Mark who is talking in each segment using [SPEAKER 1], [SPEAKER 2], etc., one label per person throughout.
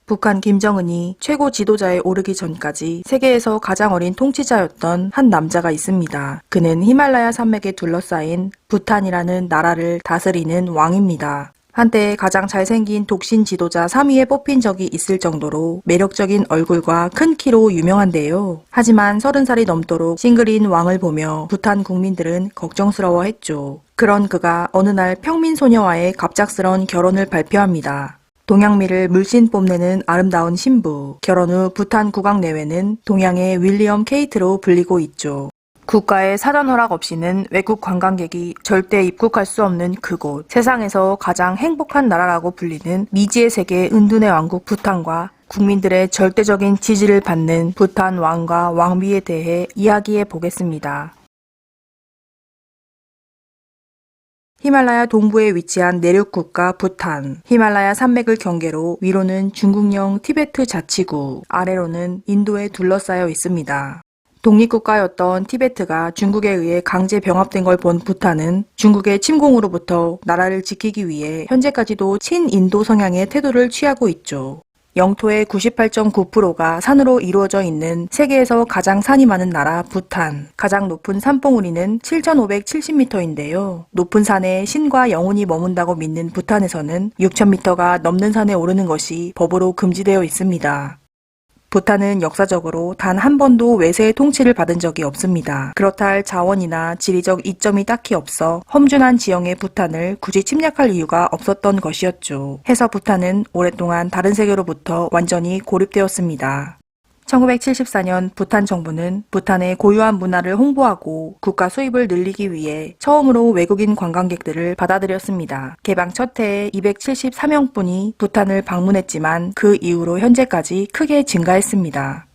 [SPEAKER 1] 북한 김정은이 최고 지도자에 오르기 전까지 세계에서 가장 어린 통치자였던 한 남자가 있습니다. 그는 히말라야 산맥에 둘러싸인 부탄이라는 나라를 다스리는 왕입니다. 한때 가장 잘생긴 독신 지도자 3위에 뽑힌 적이 있을 정도로 매력적인 얼굴과 큰 키로 유명한데요. 하지만 30살이 넘도록 싱글인 왕을 보며 부탄 국민들은 걱정스러워했죠. 그런 그가 어느 날 평민 소녀와의 갑작스런 결혼을 발표합니다. 동양미를 물씬 뽐내는 아름다운 신부, 결혼 후 부탄 국왕 내외는 동양의 윌리엄 케이트로 불리고 있죠. 국가의 사전 허락 없이는 외국 관광객이 절대 입국할 수 없는 그곳, 세상에서 가장 행복한 나라라고 불리는 미지의 세계 은둔의 왕국 부탄과 국민들의 절대적인 지지를 받는 부탄 왕과 왕비에 대해 이야기해 보겠습니다. 히말라야 동부에 위치한 내륙 국가 부탄. 히말라야 산맥을 경계로 위로는 중국령 티베트 자치구, 아래로는 인도에 둘러싸여 있습니다. 독립국가였던 티베트가 중국에 의해 강제 병합된 걸 본 부탄은 중국의 침공으로부터 나라를 지키기 위해 현재까지도 친인도 성향의 태도를 취하고 있죠. 영토의 98.9%가 산으로 이루어져 있는 세계에서 가장 산이 많은 나라 부탄. 가장 높은 산봉우리는 7,570m인데요. 높은 산에 신과 영혼이 머문다고 믿는 부탄에서는 6,000m가 넘는 산에 오르는 것이 법으로 금지되어 있습니다. 부탄은 역사적으로 단 한 번도 외세의 통치를 받은 적이 없습니다. 그렇다 할 자원이나 지리적 이점이 딱히 없어 험준한 지형의 부탄을 굳이 침략할 이유가 없었던 것이었죠. 해서 부탄은 오랫동안 다른 세계로부터 완전히 고립되었습니다. 1974년 부탄 정부는 부탄의 고유한 문화를 홍보하고 국가 수입을 늘리기 위해 처음으로 외국인 관광객들을 받아들였습니다. 개방 첫 해에 273명뿐이 부탄을 방문했지만 그 이후로 현재까지 크게 증가했습니다.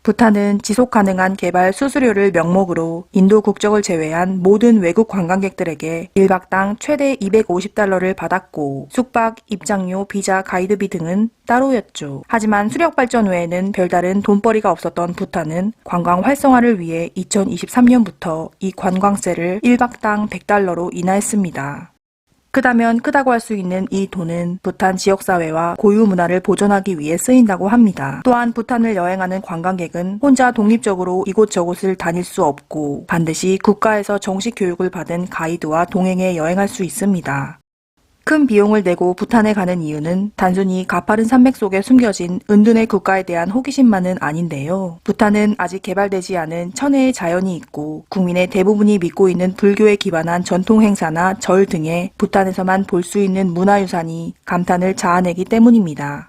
[SPEAKER 1] 부탄은 지속가능한 개발 수수료를 명목으로 인도 국적을 제외한 모든 외국 관광객들에게 1박당 최대 250달러를 받았고 숙박, 입장료, 비자, 가이드비 등은 따로였죠. 하지만 수력발전 외에는 별다른 돈벌이가 없었던 부탄은 관광 활성화를 위해 2023년부터 이 관광세를 1박당 100달러로 인하했습니다. 크다면 크다고 할 수 있는 이 돈은 부탄 지역사회와 고유 문화를 보존하기 위해 쓰인다고 합니다. 또한 부탄을 여행하는 관광객은 혼자 독립적으로 이곳저곳을 다닐 수 없고 반드시 국가에서 정식 교육을 받은 가이드와 동행해 여행할 수 있습니다. 큰 비용을 내고 부탄에 가는 이유는 단순히 가파른 산맥 속에 숨겨진 은둔의 국가에 대한 호기심만은 아닌데요. 부탄은 아직 개발되지 않은 천혜의 자연이 있고 국민의 대부분이 믿고 있는 불교에 기반한 전통 행사나 절 등의 부탄에서만 볼 수 있는 문화유산이 감탄을 자아내기 때문입니다.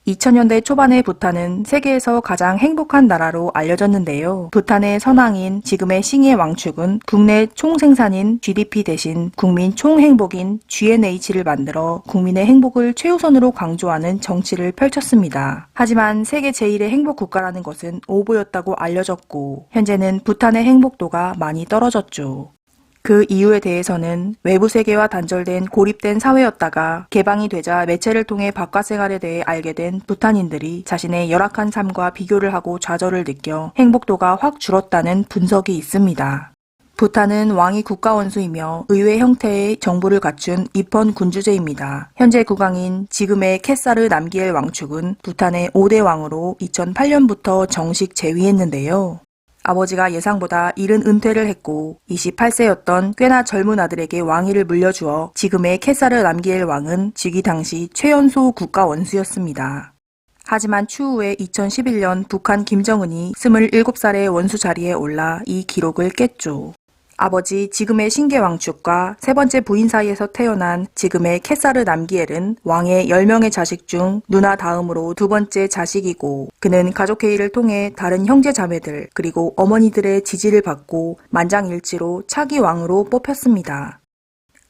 [SPEAKER 1] 2000년대 초반의 부탄은 세계에서 가장 행복한 나라로 알려졌는데요. 부탄의 선왕인 지금의 싱의 왕축은 국내 총생산인 GDP 대신 국민 총행복인 GNH를 만들어 국민의 행복을 최우선으로 강조하는 정치를 펼쳤습니다. 하지만 세계 제1의 행복 국가라는 것은 오보였다고 알려졌고 현재는 부탄의 행복도가 많이 떨어졌죠. 그 이유에 대해서는 외부 세계와 단절된 고립된 사회였다가 개방이 되자 매체를 통해 바깥 생활에 대해 알게 된 부탄인들이 자신의 열악한 삶과 비교를 하고 좌절을 느껴 행복도가 확 줄었다는 분석이 있습니다. 부탄은 왕이 국가원수이며 의회 형태의 정부를 갖춘 입헌 군주제입니다. 현재 국왕인 지금의 캐사르 남기엘 왕축은 부탄의 5대 왕으로 2008년부터 정식 재위했는데요. 아버지가 예상보다 이른 은퇴를 했고 28세였던 꽤나 젊은 아들에게 왕위를 물려주어 지금의 캐사르 남기엘 왕은 즉위 당시 최연소 국가 원수였습니다. 하지만 추후에 2011년 북한 김정은이 27살의 원수 자리에 올라 이 기록을 깼죠. 아버지 지금의 신계 왕축과 세 번째 부인 사이에서 태어난 지금의 캐사르 남기엘은 왕의 10명의 자식 중 누나 다음으로 두 번째 자식이고 그는 가족회의를 통해 다른 형제 자매들 그리고 어머니들의 지지를 받고 만장일치로 차기 왕으로 뽑혔습니다.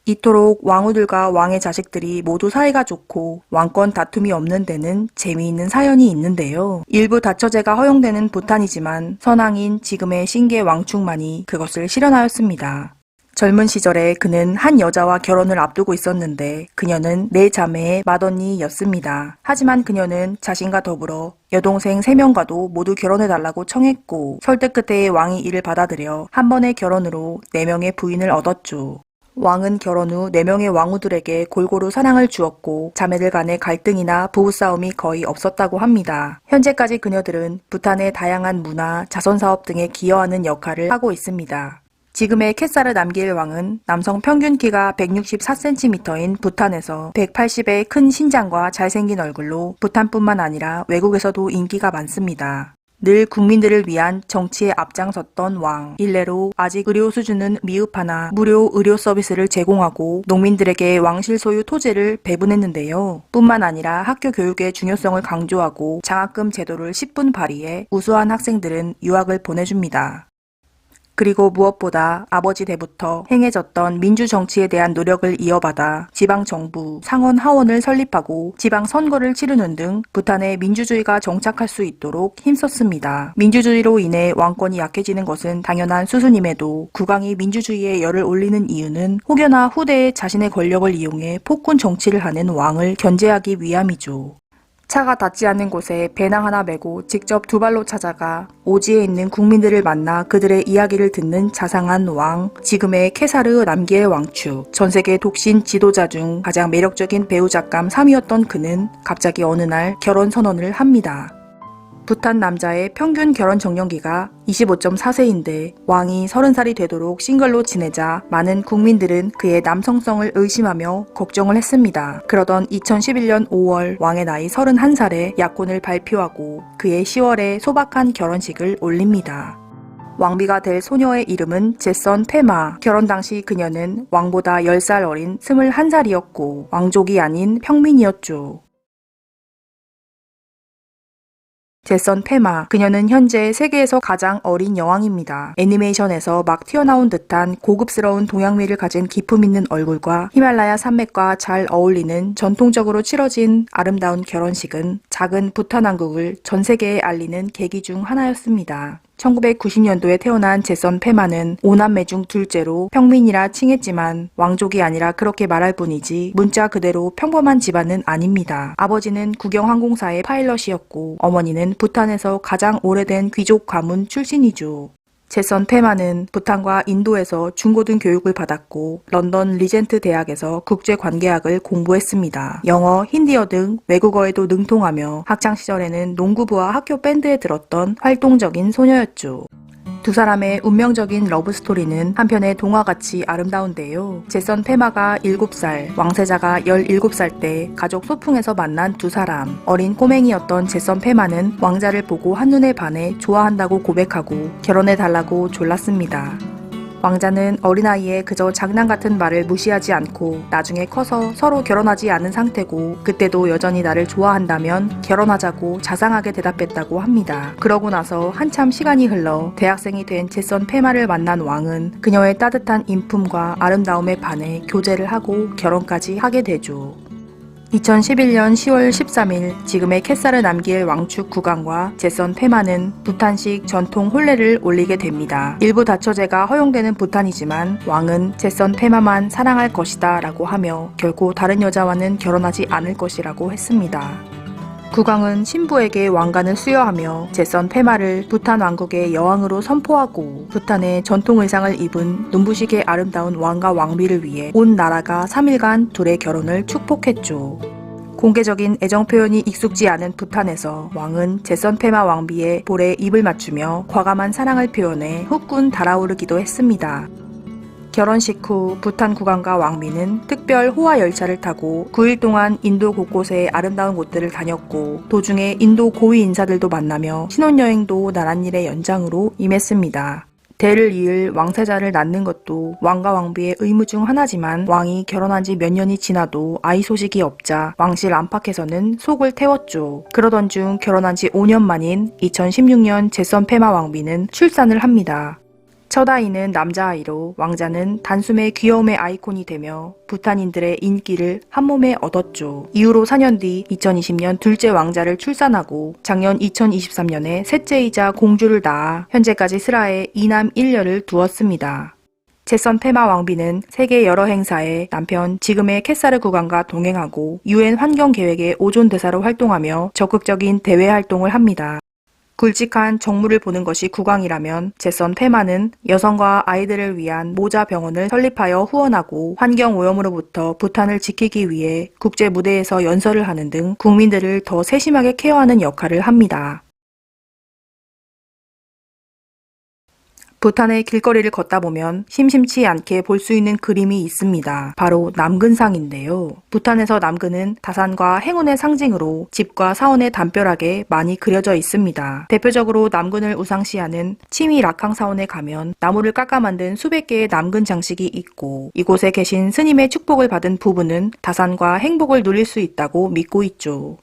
[SPEAKER 1] 이토록 왕후들과 왕의 자식들이 모두 사이가 좋고 왕권 다툼이 없는 데는 재미있는 사연이 있는데요. 일부 다처제가 허용되는 부탄이지만 선왕인 지금의 신계 왕축만이 그것을 실현하였습니다. 젊은 시절에 그는 한 여자와 결혼을 앞두고 있었는데 그녀는 네 자매의 맏언니였습니다. 하지만 그녀는 자신과 더불어 여동생 3명과도 모두 결혼해달라고 청했고 설득 끝에 왕이 이를 받아들여 한 번의 결혼으로 4명의 부인을 얻었죠. 왕은 결혼 후 4명의 왕후들에게 골고루 사랑을 주었고 자매들 간의 갈등이나 부부싸움이 거의 없었다고 합니다. 현재까지 그녀들은 부탄의 다양한 문화, 자선사업 등에 기여하는 역할을 하고 있습니다. 지금의 캣사르 남길 왕은 남성 평균 키가 164cm인 부탄에서 180의 큰 신장과 잘생긴 얼굴로 부탄뿐만 아니라 외국에서도 인기가 많습니다. 늘 국민들을 위한 정치에 앞장섰던 왕. 일례로 아직 의료 수준은 미흡하나 무료 의료 서비스를 제공하고 농민들에게 왕실 소유 토지를 배분했는데요. 뿐만 아니라 학교 교육의 중요성을 강조하고 장학금 제도를 10분 발휘해 우수한 학생들은 유학을 보내줍니다. 그리고 무엇보다 아버지 때부터 행해졌던 민주정치에 대한 노력을 이어받아 지방정부, 상원 하원을 설립하고 지방선거를 치르는 등 부탄에 민주주의가 정착할 수 있도록 힘썼습니다. 민주주의로 인해 왕권이 약해지는 것은 당연한 수순임에도 국왕이 민주주의에 열을 올리는 이유는 혹여나 후대에 자신의 권력을 이용해 폭군 정치를 하는 왕을 견제하기 위함이죠. 차가 닿지 않는 곳에 배낭 하나 메고 직접 두 발로 찾아가 오지에 있는 국민들을 만나 그들의 이야기를 듣는 자상한 왕, 지금의 케사르 남기의 왕축. 전세계 독신 지도자 중 가장 매력적인 배우 작감 3위였던 그는 갑자기 어느 날 결혼 선언을 합니다. 부탄 남자의 평균 결혼 정년기가 25.4세인데 왕이 30살이 되도록 싱글로 지내자 많은 국민들은 그의 남성성을 의심하며 걱정을 했습니다. 그러던 2011년 5월 왕의 나이 31살에 약혼을 발표하고 그의 10월에 소박한 결혼식을 올립니다. 왕비가 될 소녀의 이름은 제선 페마. 결혼 당시 그녀는 왕보다 10살 어린 21살이었고 왕족이 아닌 평민이었죠. 제선 페마. 그녀는 현재 세계에서 가장 어린 여왕입니다. 애니메이션에서 막 튀어나온 듯한 고급스러운 동양미를 가진 기품 있는 얼굴과 히말라야 산맥과 잘 어울리는 전통적으로 치러진 아름다운 결혼식은 작은 부탄 왕국을 전 세계에 알리는 계기 중 하나였습니다. 1990년도에 태어난 제선 페마는 5남매 중 둘째로 평민이라 칭했지만 왕족이 아니라 그렇게 말할 뿐이지 문자 그대로 평범한 집안은 아닙니다. 아버지는 국영항공사의 파일럿이었고 어머니는 부탄에서 가장 오래된 귀족 가문 출신이죠. 제선 페마는 부탄과 인도에서 중고등 교육을 받았고 런던 리젠트 대학에서 국제관계학을 공부했습니다. 영어, 힌디어 등 외국어에도 능통하며 학창시절에는 농구부와 학교 밴드에 들었던 활동적인 소녀였죠. 두 사람의 운명적인 러브스토리는 한편의 동화같이 아름다운데요. 제선 페마가 7살, 왕세자가 17살 때 가족 소풍에서 만난 두 사람. 어린 꼬맹이였던 제선 페마는 왕자를 보고 한눈에 반해 좋아한다고 고백하고 결혼해달라고 졸랐습니다. 왕자는 어린아이에 그저 장난 같은 말을 무시하지 않고 나중에 커서 서로 결혼하지 않은 상태고 그때도 여전히 나를 좋아한다면 결혼하자고 자상하게 대답했다고 합니다. 그러고 나서 한참 시간이 흘러 대학생이 된 제선 페마를 만난 왕은 그녀의 따뜻한 인품과 아름다움에 반해 교제를 하고 결혼까지 하게 되죠. 2011년 10월 13일 지금의 캣사르 남길 왕축 국왕과 제선 페마는 부탄식 전통 혼례를 올리게 됩니다. 일부 다처제가 허용되는 부탄이지만 왕은 제선 페마만 사랑할 것이다 라고 하며 결코 다른 여자와는 결혼하지 않을 것이라고 했습니다. 국왕은 신부에게 왕관을 수여하며 제선 페마를 부탄 왕국의 여왕으로 선포하고 부탄의 전통 의상을 입은 눈부시게 아름다운 왕과 왕비를 위해 온 나라가 3일간 둘의 결혼을 축복했죠. 공개적인 애정 표현이 익숙지 않은 부탄에서 왕은 제선 페마 왕비의 볼에 입을 맞추며 과감한 사랑을 표현해 후끈 달아오르기도 했습니다. 결혼식 후 부탄 국왕과 왕비는 특별 호화 열차를 타고 9일 동안 인도 곳곳의 아름다운 곳들을 다녔고 도중에 인도 고위 인사들도 만나며 신혼여행도 나랏일의 연장으로 임했습니다. 대를 이을 왕세자를 낳는 것도 왕과 왕비의 의무 중 하나지만 왕이 결혼한 지 몇 년이 지나도 아이 소식이 없자 왕실 안팎에서는 속을 태웠죠. 그러던 중 결혼한 지 5년 만인 2016년 제선 페마 왕비는 출산을 합니다. 첫 아이는 남자아이로 왕자는 단숨에 귀여움의 아이콘이 되며 부탄인들의 인기를 한몸에 얻었죠. 이후로 4년 뒤 2020년 둘째 왕자를 출산하고 작년 2023년에 셋째이자 공주를 낳아 현재까지 슬하에 2남 1녀를 두었습니다. 제선 페마 왕비는 세계 여러 행사에 남편 지금의 캣사르 국왕과 동행하고 UN 환경계획의 오존 대사로 활동하며 적극적인 대외 활동을 합니다. 굵직한 정물을 보는 것이 국왕이라면 제선 페마는 여성과 아이들을 위한 모자 병원을 설립하여 후원하고 환경오염으로부터 부탄을 지키기 위해 국제 무대에서 연설을 하는 등 국민들을 더 세심하게 케어하는 역할을 합니다. 부탄의 길거리를 걷다 보면 심심치 않게 볼 수 있는 그림이 있습니다. 바로 남근상인데요. 부탄에서 남근은 다산과 행운의 상징으로 집과 사원에 담벼락에 많이 그려져 있습니다. 대표적으로 남근을 우상시하는 치미 락항 사원에 가면 나무를 깎아 만든 수백 개의 남근 장식이 있고 이곳에 계신 스님의 축복을 받은 부부는 다산과 행복을 누릴 수 있다고 믿고 있죠.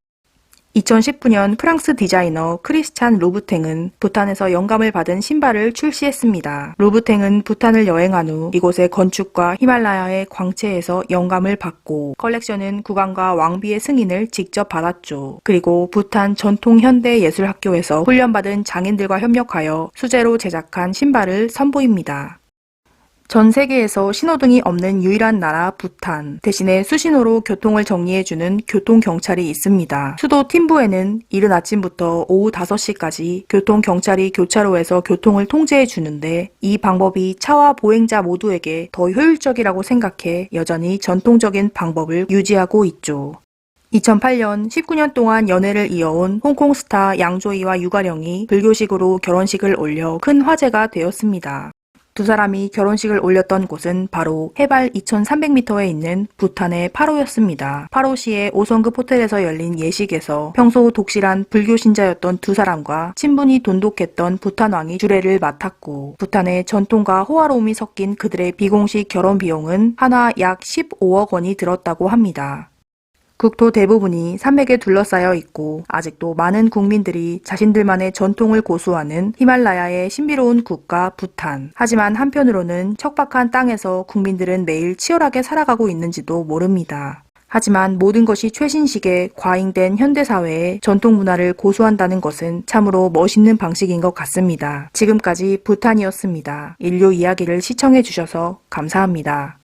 [SPEAKER 1] 2019년 프랑스 디자이너 크리스찬 루브탱은 부탄에서 영감을 받은 신발을 출시했습니다. 루브탱은 부탄을 여행한 후 이곳의 건축과 히말라야의 광채에서 영감을 받고 컬렉션은 국왕과 왕비의 승인을 직접 받았죠. 그리고 부탄 전통현대예술학교에서 훈련받은 장인들과 협력하여 수제로 제작한 신발을 선보입니다. 전 세계에서 신호등이 없는 유일한 나라 부탄. 대신에 수신호로 교통을 정리해주는 교통경찰이 있습니다. 수도 팀부에는 이른 아침부터 오후 5시까지 교통경찰이 교차로에서 교통을 통제해주는데 이 방법이 차와 보행자 모두에게 더 효율적이라고 생각해 여전히 전통적인 방법을 유지하고 있죠. 2008년 19년 동안 연애를 이어온 홍콩 스타 양조이와 유가령이 불교식으로 결혼식을 올려 큰 화제가 되었습니다. 두 사람이 결혼식을 올렸던 곳은 바로 해발 2300m에 있는 부탄의 파로였습니다. 파로시의 5성급 호텔에서 열린 예식에서 평소 독실한 불교 신자였던 두 사람과 친분이 돈독했던 부탄 왕이 주례를 맡았고 부탄의 전통과 호화로움이 섞인 그들의 비공식 결혼 비용은 하나 약 15억 원이 들었다고 합니다. 국토 대부분이 산맥에 둘러싸여 있고 아직도 많은 국민들이 자신들만의 전통을 고수하는 히말라야의 신비로운 국가 부탄. 하지만 한편으로는 척박한 땅에서 국민들은 매일 치열하게 살아가고 있는지도 모릅니다. 하지만 모든 것이 최신식의 과잉된 현대사회에 전통 문화를 고수한다는 것은 참으로 멋있는 방식인 것 같습니다. 지금까지 부탄이었습니다. 인류 이야기를 시청해 주셔서 감사합니다.